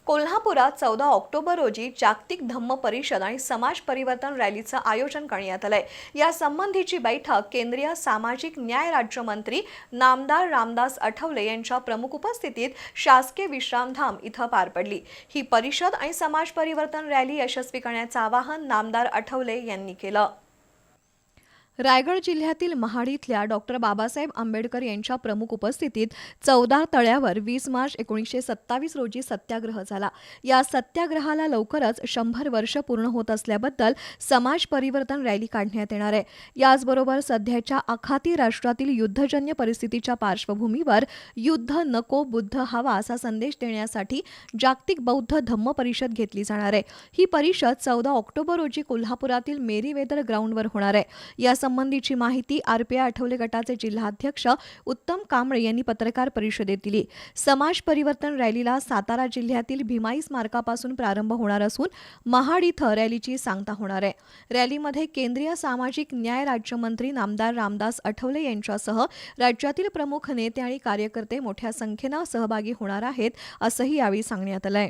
कोल्हापुरात 14 ऑक्टोबर रोजी जागतिक धम्म परिषद आणि समाज परिवर्तन रॅलीचं आयोजन करण्यात आलंय। या संबंधीची बैठक केंद्रीय सामाजिक न्याय राज्यमंत्री नामदार रामदास आठवले यांच्या प्रमुख उपस्थितीत शासकीय विश्रामधाम इथं पार पडली। ही परिषद आणि समाज परिवर्तन रॅली यशस्वी करण्याचं आवाहन नामदार आठवले यांनी केलं। रायगड जिल्ह्यातील महाड इथल्या डॉक्टर बाबासाहेब आंबेडकर यांच्या प्रमुख उपस्थितीत 14 तळ्यावर 20 मार्च 1927 रोजी सत्याग्रह झाला। या सत्याग्रहाला लवकरच 100 वर्ष पूर्ण होत असल्याबद्दल समाज परिवर्तन रॅली काढण्यात येणार आहे। याचबरोबर सध्याच्या आखाती राष्ट्रातील युद्धजन्य परिस्थितीच्या पार्श्वभूमीवर युद्ध नको बुद्ध हवा असा संदेश देण्यासाठी जागतिक बौद्ध धम्म परिषद घेतली जाणार आहे। ही परिषद 14 ऑक्टोबर रोजी कोल्हापुरातील मेरीवेदर ग्राउंडवर होणार आहे। या संबंधीची माहिती आरपीआय आठवले गटाचे जिल्हाध्यक्ष उत्तम कांबळे यांनी पत्रकार परिषदेत दिली। समाज परिवर्तन रॅलीला सातारा जिल्ह्यातील भीमाई स्मारकापासून प्रारंभ होणार असून महाड इथं रॅलीची सांगता होणार आहे। रॅलीमध्ये केंद्रीय सामाजिक न्याय राज्यमंत्री नामदार रामदास आठवले यांच्यासह राज्यातील प्रमुख नेते आणि कार्यकर्ते मोठ्या संख्येनं सहभागी होणार आहेत असंही यावेळी सांगण्यात आलंय।